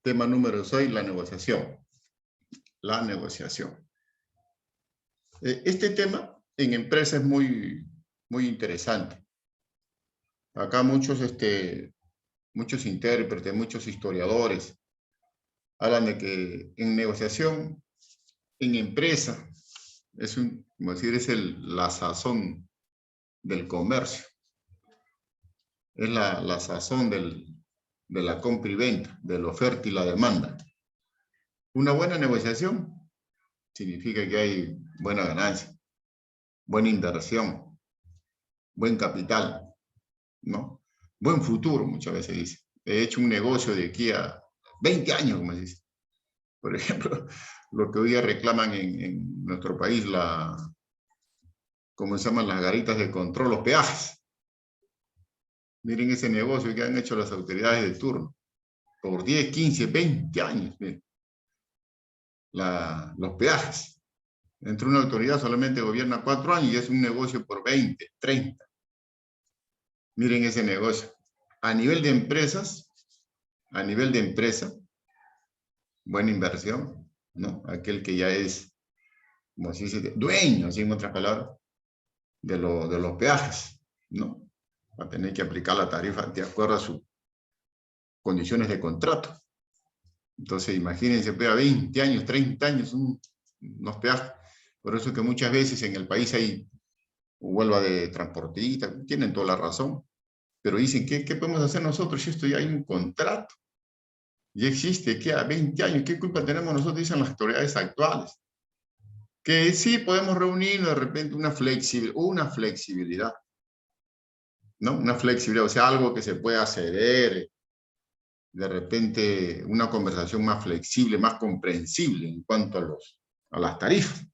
Tema número 6, la negociación. La negociación. Este tema en empresa es muy interesante. Acá muchos intérpretes, muchos historiadores hablan de que en negociación, en empresa, como decir, es la sazón del comercio. Es la sazón de la compra y venta, de la oferta y la demanda. Una buena negociación significa que hay buena ganancia, buena inversión, buen capital, ¿no? Buen futuro, muchas veces dice. He hecho un negocio de aquí a 20 años, como se dice. Por ejemplo, lo que hoy día reclaman en nuestro país, ¿cómo se llaman? Las garitas de control, los peajes. Miren ese negocio que han hecho las autoridades de turno. Por 10, 15, 20 años, miren. Los peajes. Entre una autoridad solamente gobierna 4 años y es un negocio por 20, 30. Miren ese negocio. A nivel de empresas, buena inversión, ¿no? Aquel que ya es, como se dice, dueño, así en otras palabras, de los peajes, ¿no? Va a tener que aplicar la tarifa de acuerdo a sus condiciones de contrato. Entonces, imagínense, a 20 años, 30 años, unos peajes. Por eso que muchas veces en el país hay huelga de transportistas, tienen toda la razón. Pero dicen, ¿qué podemos hacer nosotros si esto ya hay un contrato? Ya existe, ¿qué? A 20 años, ¿qué culpa tenemos nosotros? Dicen las autoridades actuales. Que sí podemos reunirnos de repente una flexibilidad, ¿no? Una flexibilidad, o sea, algo que se pueda ceder, de repente una conversación más flexible, más comprensible en cuanto a las tarifas.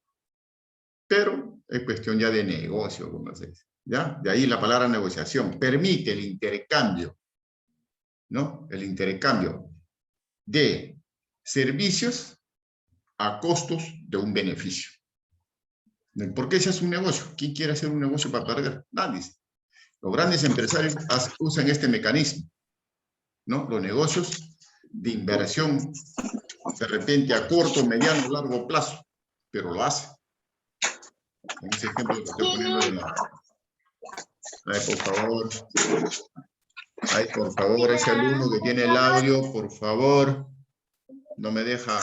Pero es cuestión ya de negocio, como se dice, ¿ya? De ahí la palabra negociación. Permite el intercambio, ¿no? El intercambio de servicios a costos de un beneficio. ¿Por qué se hace un negocio? ¿Quién quiere hacer un negocio para perder? Nadie. Los grandes empresarios usan este mecanismo, ¿no? Los negocios de inversión, de repente a corto, mediano, largo plazo, pero lo hacen. En ese ejemplo que estoy poniendo de la... Ay, por favor. Ay, por favor, ese alumno que tiene el audio, por favor, no me deja...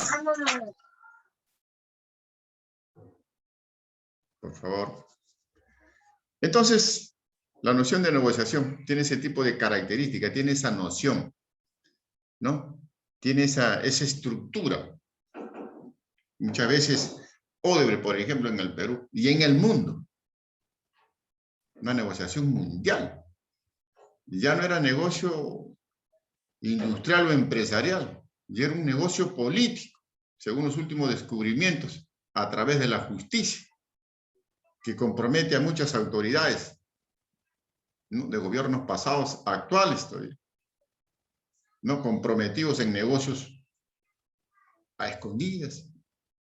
Por favor. Entonces, la noción de negociación tiene ese tipo de característica, tiene esa noción, ¿no? Tiene esa estructura. Muchas veces, Odebrecht, por ejemplo, en el Perú y en el mundo, una negociación mundial. Ya no era negocio industrial o empresarial, ya era un negocio político, según los últimos descubrimientos, a través de la justicia, que compromete a muchas autoridades, ¿no? De gobiernos pasados, actuales todavía, ¿no? Comprometidos en negocios a escondidas,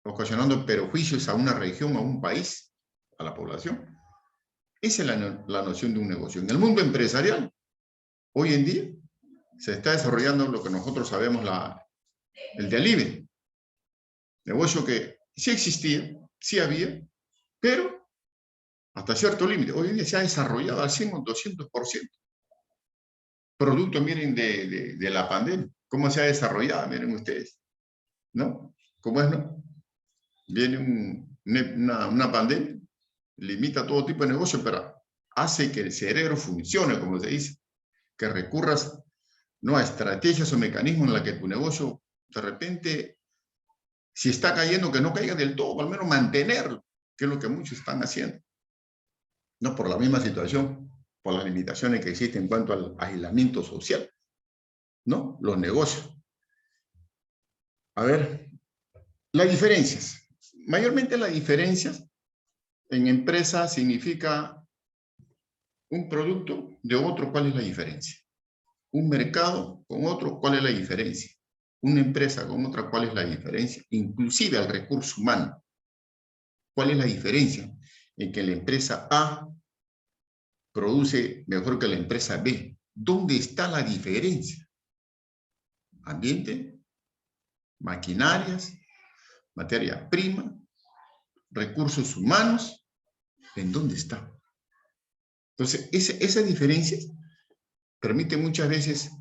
ocasionando perjuicios a una región, a un país, a la población. Esa es la noción de un negocio. En el mundo empresarial, hoy en día, se está desarrollando lo que nosotros sabemos, el delivery. Negocio que sí existía, sí había, pero hasta cierto límite. Hoy en día se ha desarrollado al 100 o 200%. Producto, miren, de la pandemia. ¿Cómo se ha desarrollado? Miren ustedes, ¿no? ¿Cómo es, no? Viene una pandemia, limita todo tipo de negocio, pero hace que el cerebro funcione, como se dice, que recurras, ¿no?, a estrategias o mecanismos en los que tu negocio, de repente, si está cayendo, que no caiga del todo, al menos mantenerlo, que es lo que muchos están haciendo. No por la misma situación, por las limitaciones que existen en cuanto al aislamiento social, ¿no? Los negocios. A ver, las diferencias. Mayormente las diferencias en empresa significa un producto de otro, ¿cuál es la diferencia? Un mercado con otro, ¿cuál es la diferencia? Una empresa con otra, ¿cuál es la diferencia? Inclusive al recurso humano. ¿Cuál es la diferencia en que la empresa A produce mejor que la empresa B? ¿Dónde está la diferencia? Ambiente, maquinarias, materia prima, recursos humanos. ¿En dónde está? Entonces, esas diferencias permiten muchas veces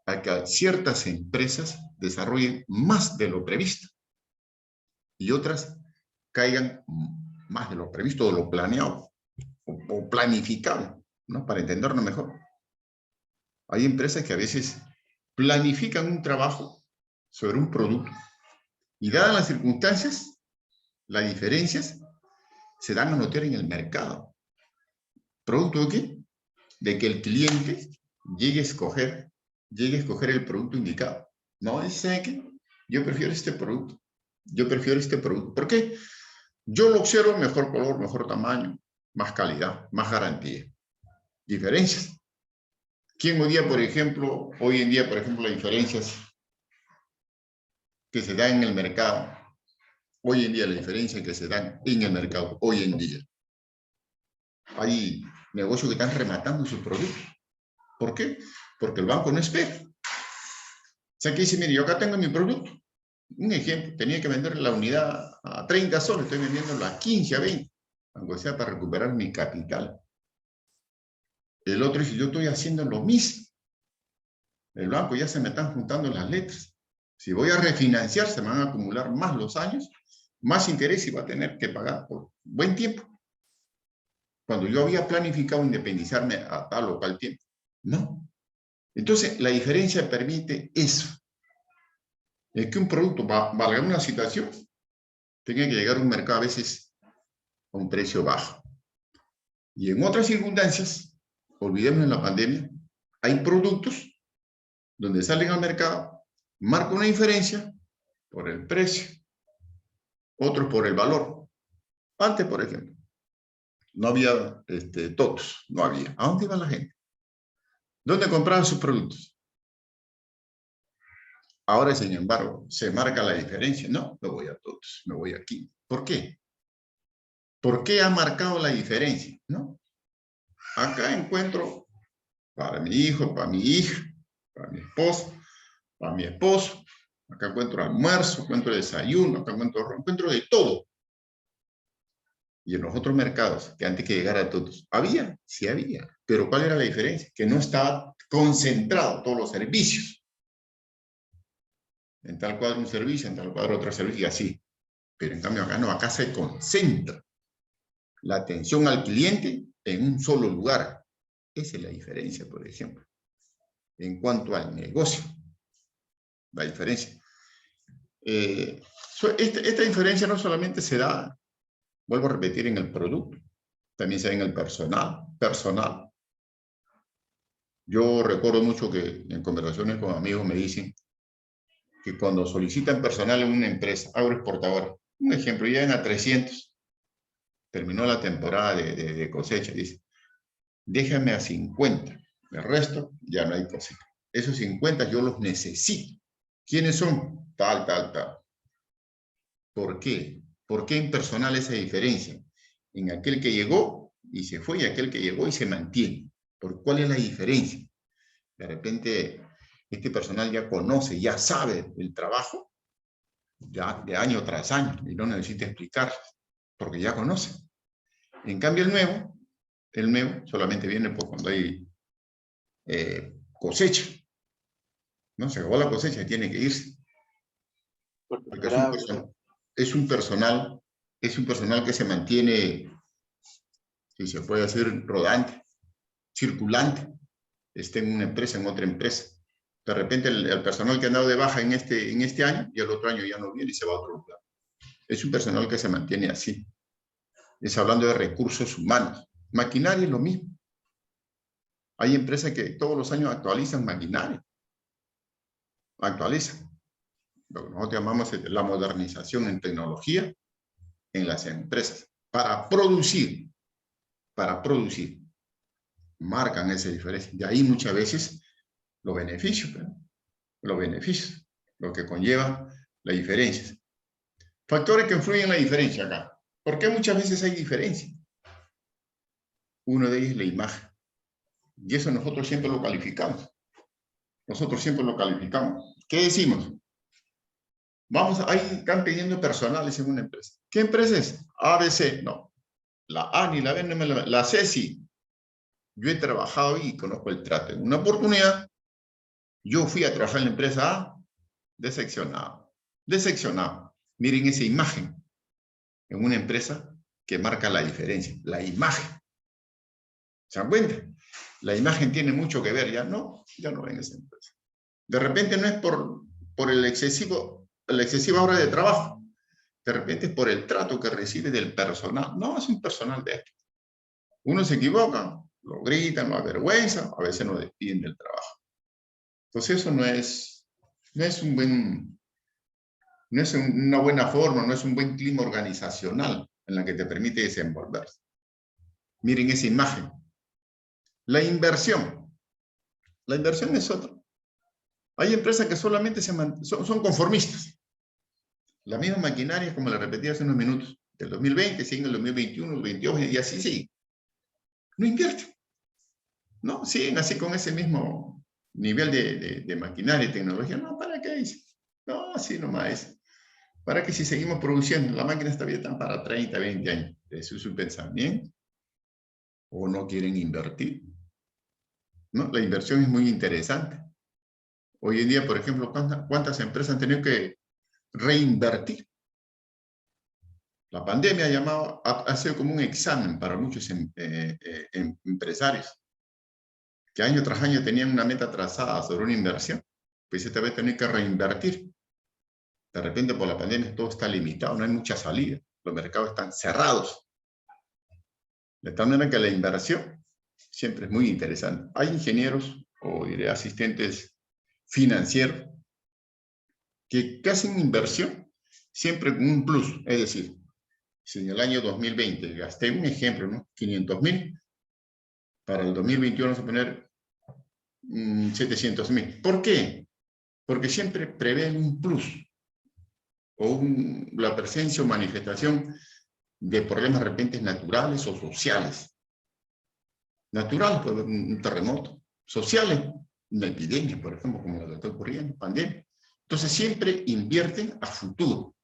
a que ciertas empresas desarrollen más de lo previsto y otras caigan más de lo previsto o lo planeado o planificado, ¿no? Para entenderlo mejor. Hay empresas que a veces planifican un trabajo sobre un producto y dadas las circunstancias, las diferencias se dan a notar en el mercado. ¿Producto de qué? De que el cliente llegue a escoger el producto indicado. No, dice que yo prefiero este producto. Yo prefiero este producto. ¿Por qué? Yo lo observo mejor color, mejor tamaño, más calidad, más garantía. Diferencias. ¿Quién hoy en día, por ejemplo, las diferencias que se dan en el mercado? Hoy en día, las diferencias que se dan en el mercado, hoy en día. Hay negocios que están rematando sus productos. ¿Por qué? Porque el banco no espera. O sea, que dice, mire, yo acá tengo mi producto. Un ejemplo, tenía que vender la unidad a 30 soles, estoy vendiéndola a 15, a 20, aunque sea para recuperar mi capital. El otro dice, yo estoy haciendo lo mismo. El banco ya se me están juntando las letras. Si voy a refinanciar, se me van a acumular más los años, más interés y va a tener que pagar por buen tiempo. Cuando yo había planificado independizarme a tal o cual tiempo. No. Entonces, la diferencia permite eso. Es que un producto, valga una situación, tenga que llegar a un mercado a veces a un precio bajo. Y en otras circunstancias, olvidemos en la pandemia, hay productos donde salen al mercado, marcan una diferencia por el precio, otros por el valor. Antes, por ejemplo, no había totos, no había. ¿A dónde iba la gente? ¿Dónde compraban sus productos? Ahora, sin embargo, se marca la diferencia. No, me voy a todos, me voy aquí. ¿Por qué? ¿Por qué ha marcado la diferencia? ¿No? Acá encuentro para mi hijo, para mi hija, para mi esposa, para mi esposo. Acá encuentro almuerzo, encuentro desayuno, acá encuentro de todo. Y en los otros mercados, que antes que llegara a todos, ¿había? Sí había. Pero ¿cuál era la diferencia? Que no estaba concentrado todos los servicios. En tal cuadro un servicio, en tal cuadro otro servicio, y así. Pero en cambio acá no, acá se concentra la atención al cliente en un solo lugar. Esa es la diferencia, por ejemplo. En cuanto al negocio, la diferencia. Esta diferencia no solamente se da, vuelvo a repetir, en el producto, también se da en el personal. Yo recuerdo mucho que en conversaciones con amigos me dicen que cuando solicitan personal en una empresa, agroexportadora, un ejemplo, llegan a 300, terminó la temporada de cosecha, dice, déjame a 50, el resto ya no hay cosecha. Esos 50 yo los necesito. ¿Quiénes son? Tal. ¿Por qué? ¿Por qué en personal esa diferencia? En aquel que llegó y se fue y aquel que llegó y se mantiene. ¿Por cuál es la diferencia? De repente, este personal ya conoce, ya sabe el trabajo, ya de año tras año, y no necesita explicar, porque ya conoce. En cambio, el nuevo solamente viene por cuando hay cosecha. ¿No? Se acabó la cosecha y tiene que irse. Porque es un personal que se mantiene, si se puede decir, rodante, circulante, esté en una empresa, en otra empresa. De repente el personal que ha dado de baja en este año y el otro año ya no viene y se va a otro lugar. Es un personal que se mantiene así. Es hablando de recursos humanos. Maquinaria es lo mismo. Hay empresas que todos los años actualizan maquinaria. Actualizan. Lo que nosotros llamamos la modernización en tecnología en las empresas. Para producir. Marcan esa diferencia. De ahí muchas veces los beneficios, lo que conlleva las diferencias. Factores que influyen en la diferencia acá. ¿Por qué muchas veces hay diferencia? Uno de ellos es la imagen. Y eso nosotros siempre lo calificamos. ¿Qué decimos? ahí están pidiendo personales en una empresa. ¿Qué empresa es? ABC. No. La A ni la B no me la C sí. Yo he trabajado y conozco el trato. En una oportunidad, yo fui a trabajar en la empresa A, decepcionado. Decepcionado. Miren esa imagen en una empresa que marca la diferencia. La imagen. ¿Se dan cuenta? La imagen tiene mucho que ver. Ya no ven esa empresa. De repente no es por la excesiva hora de trabajo. De repente es por el trato que recibe del personal. No, es un personal de esto. Uno se equivoca, lo gritan, lo avergüenzan, a veces nos despiden del trabajo. Entonces eso no es una buena forma, no es un buen clima organizacional en la que te permite desenvolverse. Miren esa imagen. La inversión. La inversión es otra. Hay empresas que solamente son conformistas. La misma maquinaria, como la repetí hace unos minutos, del 2020, siguen el 2021, el 2022, y así sigue. No invierten. ¿No? Siguen así con ese mismo nivel de maquinaria y tecnología. No, ¿para qué dice? No, así nomás es. ¿Para qué si seguimos produciendo? La máquina está bien para 30, 20 años. Eso es su pensamiento. ¿O no quieren invertir? ¿No? La inversión es muy interesante. Hoy en día, por ejemplo, ¿cuántas empresas han tenido que reinvertir? La pandemia ha sido como un examen para muchos empresarios, que año tras año tenían una meta trazada sobre una inversión, pues esta vez tienen que reinvertir. De repente por la pandemia todo está limitado, no hay mucha salida, los mercados están cerrados. De tal manera que la inversión siempre es muy interesante. Hay ingenieros, o diré asistentes financieros, que hacen inversión siempre con un plus, es decir, si en el año 2020 gasté un ejemplo, ¿no? 500.000, para el 2021 vamos a poner 700.000. ¿Por qué? Porque siempre prevén un plus o la presencia o manifestación de problemas de repente naturales o sociales. Naturales, puede haber un terremoto. Sociales, una epidemia, por ejemplo, como la que está ocurriendo, pandemia. Entonces siempre invierten a futuro.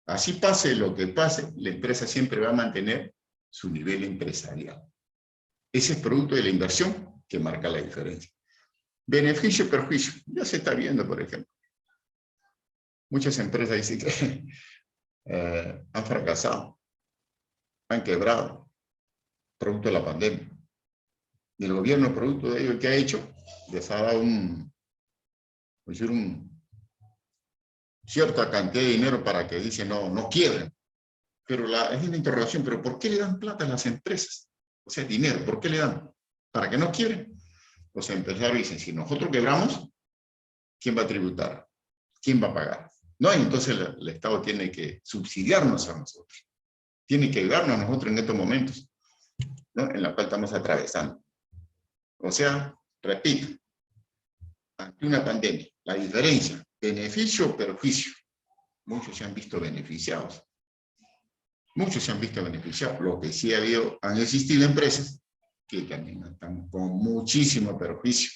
Así pase lo que pase, la empresa siempre va a mantener su nivel empresarial. Ese es producto de la inversión que marca la diferencia. Beneficio, perjuicio. Ya se está viendo, por ejemplo. Muchas empresas dicen que han fracasado, han quebrado, producto de la pandemia. Y el gobierno, producto de ello, ¿qué ha hecho? Les ha dado cierta cantidad de dinero para que dicen no quiebren. Pero es una interrogación, ¿pero por qué le dan plata a las empresas? O sea, dinero, ¿por qué le dan? ¿Para que no quiebren? Los empresarios dicen, si nosotros quebramos, ¿quién va a tributar? ¿Quién va a pagar? No, y entonces el Estado tiene que subsidiarnos a nosotros. Tiene que ayudarnos a nosotros en estos momentos, ¿no? En la cual estamos atravesando. O sea, repito, ante una pandemia, la diferencia, beneficio o perjuicio. Muchos se han visto beneficiados. Muchos se han visto beneficiados. Lo que sí han existido empresas que también están con muchísimo perjuicio.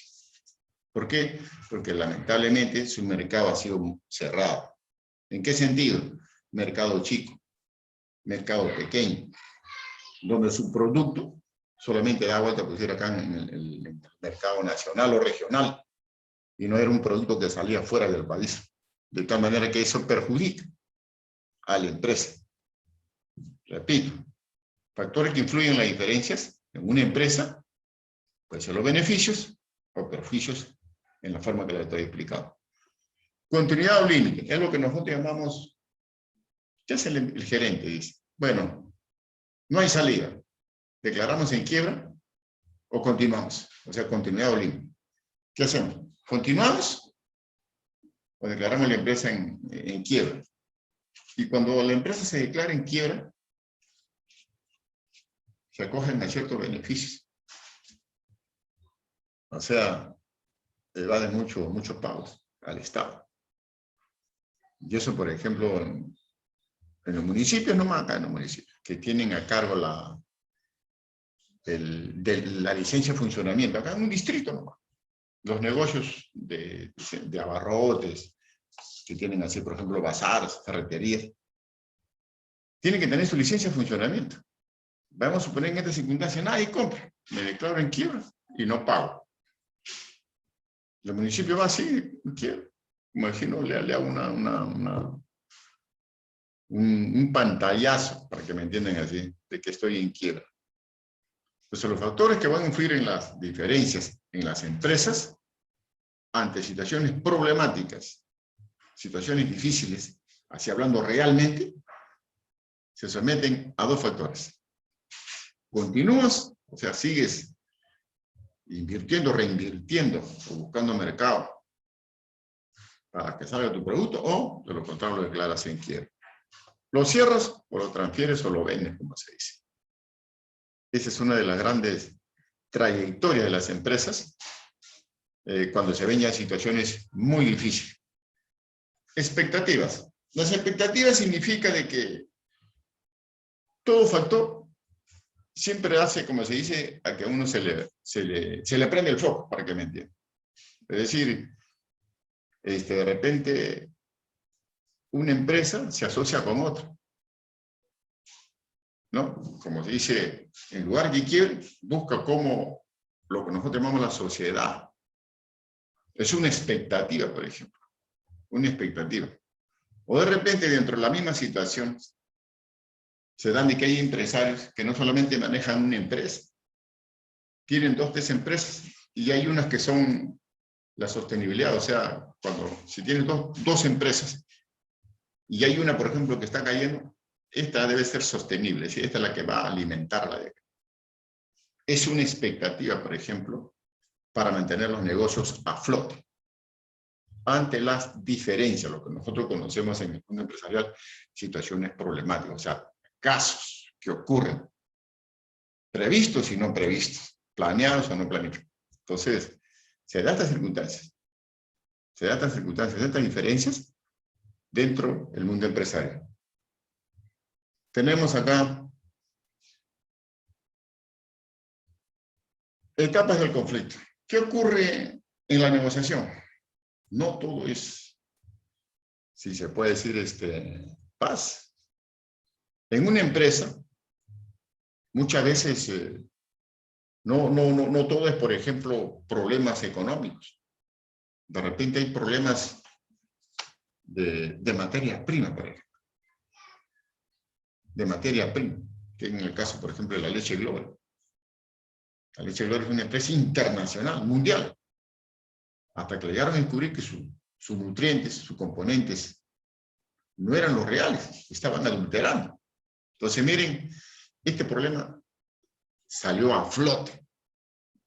¿Por qué? Porque lamentablemente su mercado ha sido cerrado. ¿En qué sentido? Mercado chico, mercado pequeño, donde su producto solamente da vuelta, pues, acá en el mercado nacional o regional, y no era un producto que salía fuera del país. De tal manera que eso perjudica a la empresa. Repito, factores que influyen en las diferencias en una empresa, pueden ser los beneficios o perjuicios en la forma que les estoy explicando. Continuidad o límite, es lo que nosotros llamamos, ¿qué hace el gerente? Dice, bueno, no hay salida, declaramos en quiebra o continuamos, o sea, continuidad o límite. ¿Qué hacemos? ¿Continuamos o declaramos la empresa en quiebra? Y cuando la empresa se declara en quiebra, se acogen a ciertos beneficios. O sea, evaden muchos pagos al Estado. Y eso, por ejemplo, en los municipios, no más acá en los municipios, que tienen a cargo de la licencia de funcionamiento, acá en un distrito nomás. Los negocios de abarrotes, que tienen así, por ejemplo, bazares, ferreterías, tienen que tener su licencia de funcionamiento. Vamos a suponer en esta circunstancia, nadie compra, me declaro en quiebra y no pago. El municipio va así, en quiebra. Imagino, le hago un pantallazo, para que me entiendan así, de que estoy en quiebra. Entonces, los factores que van a influir en las diferencias en las empresas ante situaciones problemáticas, situaciones difíciles, así hablando realmente, se someten a dos factores. Continúas, o sea, sigues invirtiendo, reinvirtiendo o buscando mercado para que salga tu producto, o de lo contrario lo declaras en quiebra. Lo cierras o lo transfieres o lo vendes, como se dice. Esa es una de las grandes trayectorias de las empresas cuando se ven ya situaciones muy difíciles. Expectativas. Las expectativas significa de que todo factor siempre hace, como se dice, a que a uno se le prende el foco, para que me entiendan. Es decir, de repente una empresa se asocia con otra, ¿no? Como se dice, en lugar de quiebre, busca cómo lo que nosotros llamamos la sociedad. Es una expectativa, por ejemplo. Una expectativa. O de repente, dentro de la misma situación, se dan de que hay empresarios que no solamente manejan una empresa, tienen 2 o 3 empresas, y hay unas que son la sostenibilidad, o sea, si tienen dos empresas, y hay una, por ejemplo, que está cayendo, esta debe ser sostenible, ¿sí? Esta es la que va a alimentarla. Es una expectativa, por ejemplo, para mantener los negocios a flote. Ante las diferencias, lo que nosotros conocemos en el mundo empresarial, situaciones problemáticas, o sea, casos que ocurren, previstos y no previstos, planeados o no planeados. Entonces, se dan estas circunstancias, estas diferencias dentro del mundo empresarial. Tenemos acá etapas del conflicto. ¿Qué ocurre en la negociación? No todo es, si se puede decir, paz. En una empresa, muchas veces no todo es, por ejemplo, problemas económicos. De repente hay problemas de materia prima, por ejemplo. De materia prima, que en el caso, por ejemplo, de la leche Global. La leche Global es una empresa internacional, mundial. Hasta que llegaron a descubrir que sus nutrientes, sus componentes, no eran los reales, estaban adulterando. Entonces, miren, este problema salió a flote.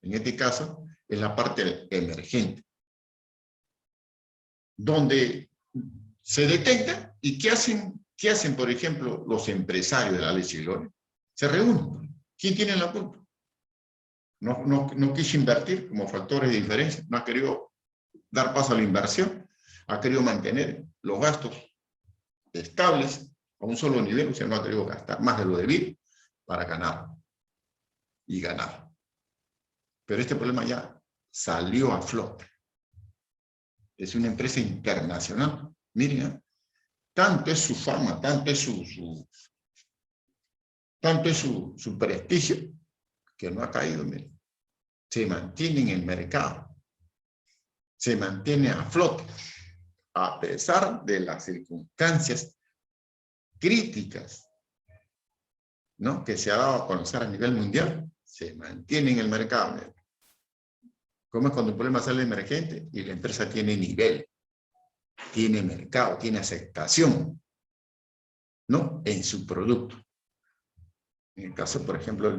En este caso, es la parte emergente, donde se detecta. ¿Y qué hacen, por ejemplo, los empresarios de la leche Global? Se reúnen. ¿Quién tiene la culpa? No quiso invertir como factores de diferencia, no ha querido dar paso a la inversión, ha querido mantener los gastos estables a un solo nivel, o sea, no ha querido gastar más de lo debido para ganar y ganar. Pero este problema ya salió a flote. Es una empresa internacional. Miren, tanto es su fama, tanto es su prestigio, que no ha caído, miren. Se mantiene en el mercado. Se mantiene a flote, a pesar de las circunstancias críticas, ¿no?, que se ha dado a conocer a nivel mundial. Se mantiene en el mercado. ¿Cómo es cuando un problema sale emergente y la empresa tiene nivel, tiene mercado, tiene aceptación, ¿no?, en su producto? En el caso, por ejemplo,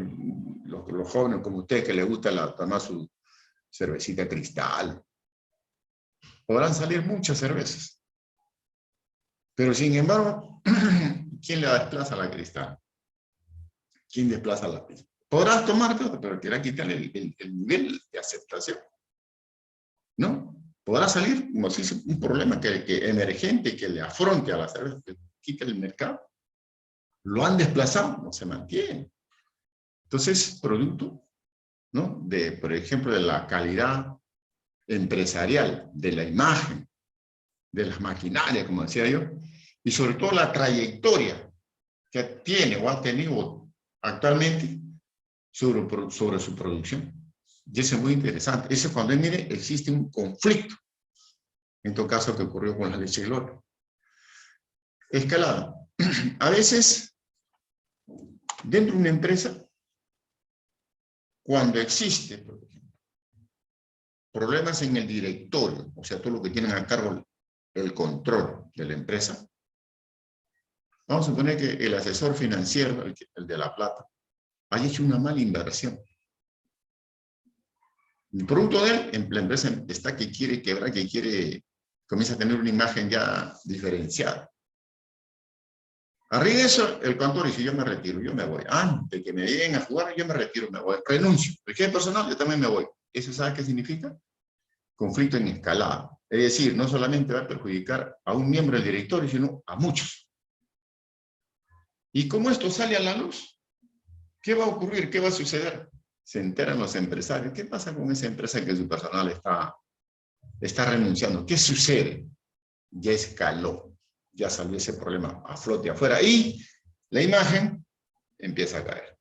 los jóvenes como ustedes que les gusta tomar su cervecita Cristal, podrán salir muchas cervezas. Pero sin embargo, ¿quién le desplaza la Cristal? ¿Quién desplaza la Cristal? Podrás tomar todo, pero querrá quitarle el nivel de aceptación, ¿no? Podrá salir, como si es un problema que emergente, que le afronte a la cerveza, que quita el mercado. Lo han desplazado, no se mantiene. Entonces, producto, ¿no?, por ejemplo, de la calidad empresarial, de la imagen de las maquinarias, como decía yo, y sobre todo la trayectoria que tiene o ha tenido actualmente sobre su producción. Y eso es muy interesante. Eso es cuando, mire, existe un conflicto. En todo caso, que ocurrió con la leche Gloria. Escalada. A veces, dentro de una empresa, cuando existe, por ejemplo, problemas en el directorio, o sea, todo lo que tienen a cargo el control de la empresa, vamos a suponer que el asesor financiero, el de la plata, haya hecho una mala inversión. El producto de él, en la empresa está que quiere quebrar, comienza a tener una imagen ya diferenciada. Arriba de eso, el contador dice, yo me retiro, yo me voy. Antes que me lleguen a jugar, yo me retiro, me voy. Renuncio. El jefe personal, yo también me voy. ¿Eso sabe qué significa? Conflicto en escalada. Es decir, no solamente va a perjudicar a un miembro del directorio, sino a muchos. Y como esto sale a la luz, ¿qué va a ocurrir? ¿Qué va a suceder? Se enteran los empresarios. ¿Qué pasa con esa empresa que su personal está renunciando? ¿Qué sucede? Ya escaló. Ya salió ese problema a flote afuera. Y la imagen empieza a caer.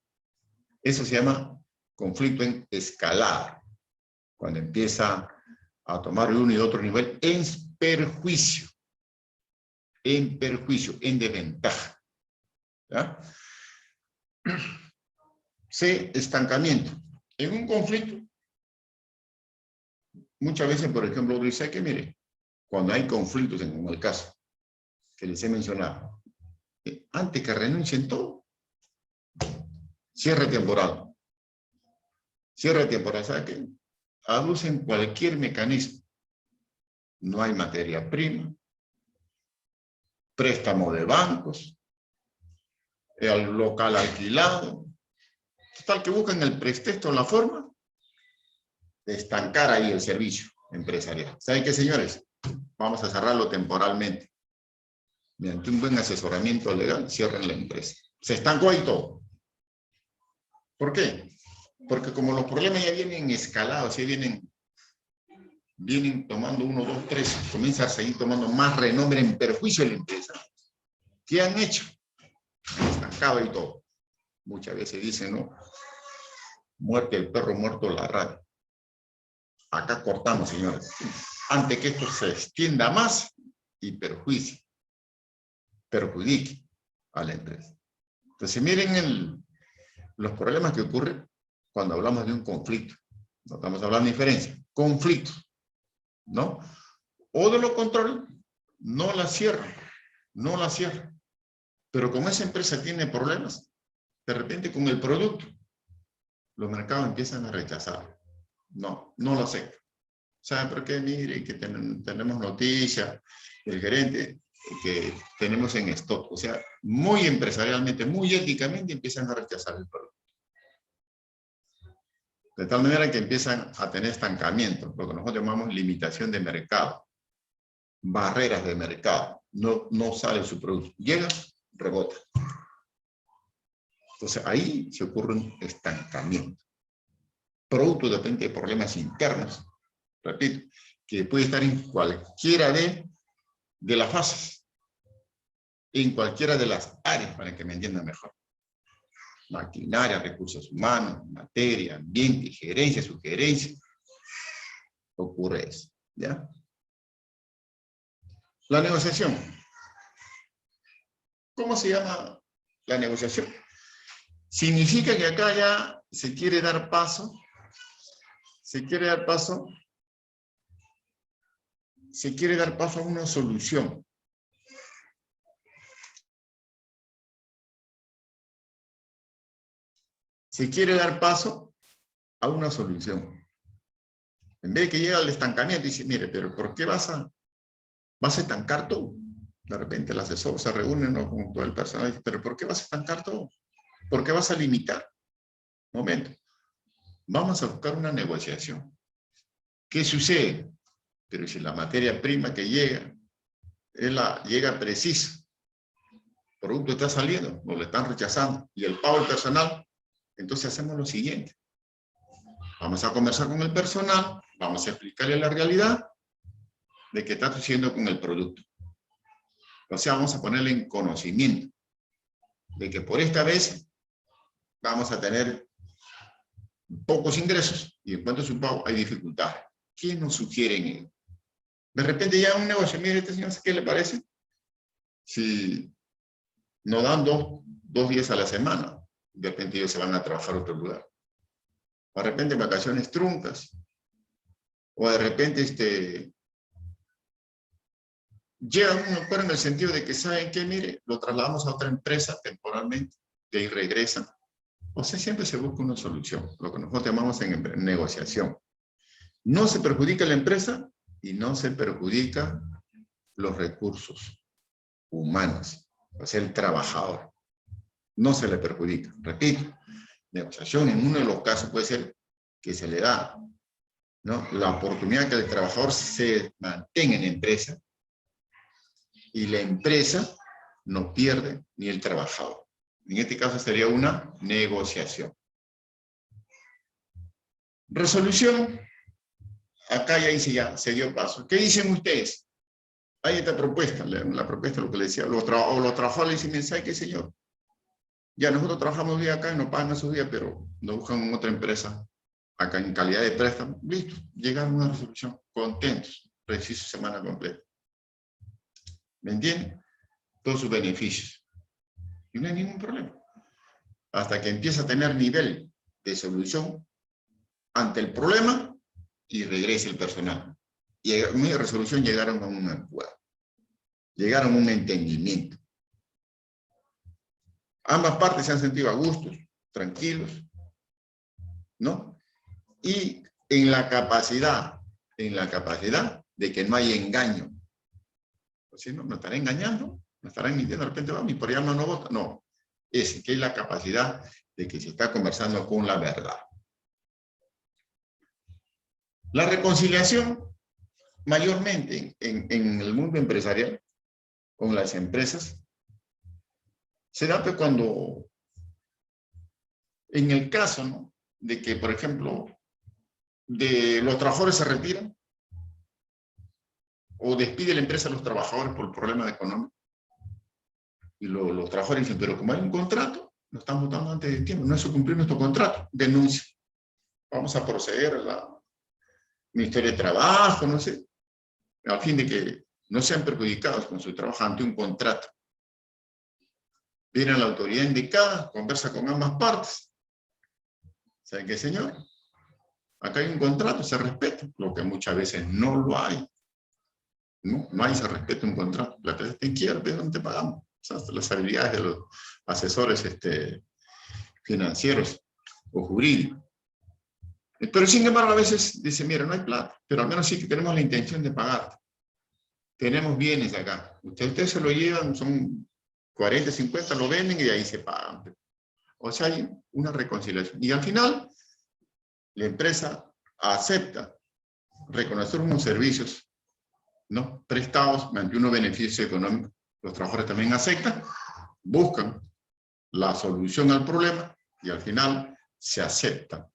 Eso se llama conflicto en escalada. Cuando empieza a tomar uno y otro nivel en perjuicio. En perjuicio, en desventaja. ¿Ya? C, estancamiento. En un conflicto, muchas veces, por ejemplo, dice que, mire, cuando hay conflictos, en el caso que les he mencionado, antes que renuncien todo, cierre temporal. Cierre temporal, ¿sabe qué? Aducen cualquier mecanismo. No hay materia prima, préstamo de bancos, el local alquilado, tal que buscan el pretexto, la forma de estancar ahí el servicio empresarial. ¿Saben qué, señores? Vamos a cerrarlo temporalmente. Mediante un buen asesoramiento legal, cierren la empresa. Se estancó ahí todo. ¿Por qué? Porque como los problemas ya vienen escalados, ya vienen tomando 1, 2, 3, comienza a seguir tomando más renombre en perjuicio de la empresa. ¿Qué han hecho? Han estancado y todo. Muchas veces dicen, ¿no? Muerte el perro, muerto la rata. Acá cortamos, señores. Antes que esto se extienda más y perjudique a la empresa. Entonces, miren los problemas que ocurren cuando hablamos de un conflicto. No estamos hablando de diferencia. Conflicto, ¿no? O de lo contrario, no la cierran. Pero como esa empresa tiene problemas, de repente con el producto, los mercados empiezan a rechazar. No lo aceptan. ¿Saben por qué? Mire, que tenemos noticias, el gerente que tenemos en stock. O sea, muy empresarialmente, muy éticamente empiezan a rechazar el producto. De tal manera que empiezan a tener estancamiento, lo que nosotros llamamos limitación de mercado, barreras de mercado. No sale su producto. Llega, rebota. Entonces ahí se ocurre un estancamiento. Producto depende de problemas internos, repito, que puede estar en cualquiera de las fases, en cualquiera de las áreas, para que me entiendan mejor. Maquinaria, recursos humanos, materia, ambiente, gerencia, sugerencia. Ocurre eso, ¿ya? La negociación. ¿Cómo se llama la negociación? Significa que acá ya se quiere dar paso a una solución. Se quiere dar paso a una solución. En vez de que llegue al estancamiento y dice, mire, pero ¿por qué vas a estancar todo? De repente el asesor se reúne, ¿no?, con todo el personal y dice, pero ¿por qué vas a estancar todo? ¿Por qué vas a limitar? Momento. Vamos a buscar una negociación. ¿Qué sucede? Pero si la materia prima que llega, llega precisa, el producto está saliendo, nos lo están rechazando, y el pago del personal, entonces hacemos lo siguiente. Vamos a conversar con el personal, vamos a explicarle la realidad, de que está sucediendo con el producto. O sea, vamos a ponerle en conocimiento de que por esta vez vamos a tener pocos ingresos y en cuanto a su pago hay dificultades. ¿Qué nos sugieren? De repente ya un negocio, mire, este señor, ¿qué le parece? Si nos dan dos días a la semana, de repente ellos se van a trabajar a otro lugar. O de repente vacaciones truncas. O de repente llegan a un acuerdo en el sentido de que, ¿saben qué? Mire, lo trasladamos a otra empresa temporalmente, de ahí regresan. O sea, siempre se busca una solución, lo que nosotros llamamos en negociación. No se perjudica la empresa y no se perjudica los recursos humanos, o sea, el trabajador. No se le perjudica. Repito, negociación en uno de los casos puede ser que se le da, ¿no?, la oportunidad que el trabajador se mantenga en la empresa y la empresa no pierde ni el trabajador. En este caso sería una negociación. Resolución. Acá ya dice, ya se dio paso. ¿Qué dicen ustedes? Hay esta propuesta, la propuesta, lo que le decía, los trabajadores le dicen, ¿sabe qué, señor? Ya nosotros trabajamos día acá y nos pagan esos días, pero nos buscan en otra empresa, acá en calidad de préstamo. Listo, llegaron a una resolución, contentos, preciso semana completa. ¿Me entienden? Todos sus beneficios. Y no hay ningún problema. Hasta que empieza a tener nivel de solución ante el problema y regrese el personal. Y en mi resolución llegaron a un acuerdo. Llegaron a un entendimiento. Ambas partes se han sentido a gusto, tranquilos, ¿no? Y en la capacidad de que no haya engaño. Pues si no, me estarán engañando, me estarán mintiendo, de repente vamos y por allá no vota. No, es que hay la capacidad de que se está conversando con la verdad. La reconciliación, mayormente en el mundo empresarial, con las empresas, se da pues cuando, en el caso, ¿no?, de que, por ejemplo, de los trabajadores se retiran, o despide la empresa a los trabajadores por problemas económicos, y los trabajadores dicen, pero como hay un contrato, lo están votando antes de tiempo, no es cumplir nuestro contrato, denuncia. Vamos a proceder a la Ministerio de Trabajo, no sé, a fin de que no sean perjudicados con su trabajo ante un contrato. Viene a la autoridad indicada, conversa con ambas partes. ¿Saben qué, señor? Acá hay un contrato, se respeta, lo que muchas veces no lo hay. No hay, se respeta un contrato. La empresa te quiere, ¿de dónde te pagamos? O sea, las habilidades de los asesores financieros o jurídicos. Pero sin embargo a veces dice, mira, no hay plata, pero al menos sí que tenemos la intención de pagarte. Tenemos bienes acá. Ustedes se lo llevan, son 40, 50, lo venden y de ahí se pagan. O sea, hay una reconciliación. Y al final, la empresa acepta reconocer unos servicios, ¿no?, prestados mediante unos beneficios económicos. Los trabajadores también aceptan, buscan la solución al problema y al final se acepta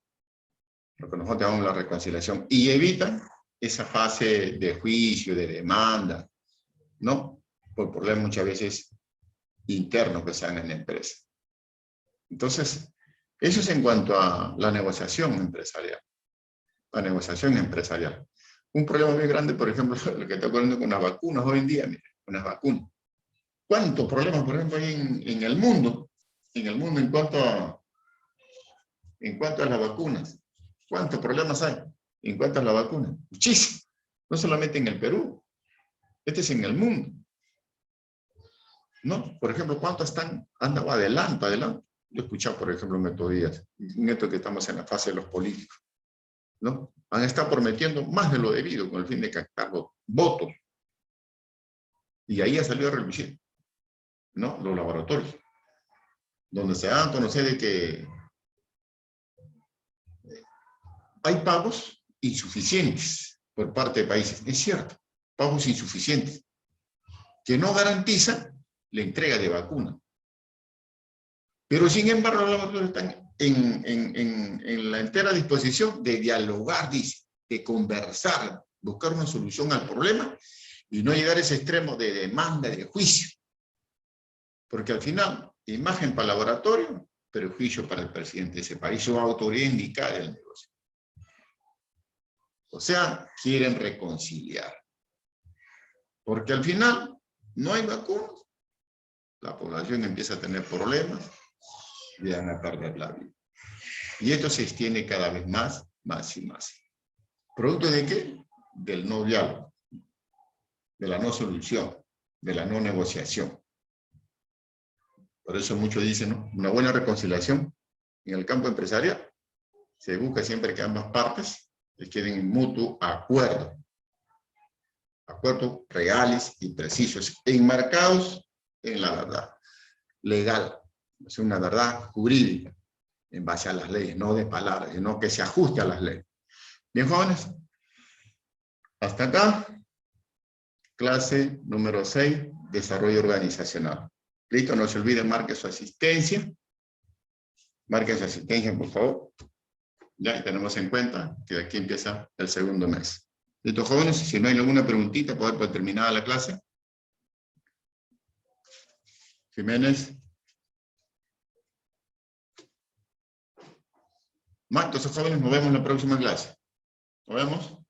lo que nosotros llamamos la reconciliación y evitan esa fase de juicio, de demanda, ¿no?, por problemas muchas veces internos que se dan en la empresa. Entonces, eso es en cuanto a la negociación empresarial. La negociación empresarial. Un problema muy grande, por ejemplo, lo que está ocurriendo con las vacunas hoy en día, mire, con las vacunas. ¿Cuántos problemas, por ejemplo, hay en el mundo? En el mundo en cuanto a las vacunas. ¿Cuántos problemas hay en cuanto a la vacuna? Muchísimos. No solamente en el Perú. Este es en el mundo. ¿No? Por ejemplo, ¿cuántos han dado adelante? Yo he escuchado, por ejemplo, en estos días, en esto que estamos en la fase de los políticos, ¿no? Han estado prometiendo más de lo debido con el fin de captar votos. Y ahí ha salido a relucir, ¿no?, los laboratorios, donde se dan a conocer de que hay pagos insuficientes por parte de países. Es cierto, pagos insuficientes, que no garantizan la entrega de vacunas. Pero sin embargo, los laboratorios están en la entera disposición de dialogar, dice, de conversar, buscar una solución al problema y no llegar a ese extremo de demanda y de juicio. Porque al final, imagen para el laboratorio, perjuicio para el presidente de ese país, su autoridad indicada del negocio. O sea, quieren reconciliar. Porque al final, no hay vacunas. La población empieza a tener problemas y van a perder la vida. Y esto se extiende cada vez más, más y más. ¿Producto de qué? Del no diálogo, de la no solución, de la no negociación. Por eso muchos dicen, ¿no? Una buena reconciliación en el campo empresarial se busca siempre que ambas partes queden en mutuo acuerdo. Acuerdos reales y precisos, enmarcados en la verdad legal, es una verdad jurídica, en base a las leyes, no de palabras, sino que se ajuste a las leyes. Bien, jóvenes, hasta acá, clase número 6, desarrollo organizacional. Listo, no se olviden, marque su asistencia. Marquen su asistencia, por favor. Ya tenemos en cuenta que aquí empieza el segundo mes. Listo, jóvenes, si no hay alguna preguntita, puedo dar por terminada la clase. Jiménez. Entonces, jóvenes, nos vemos en la próxima clase. ¿Nos vemos?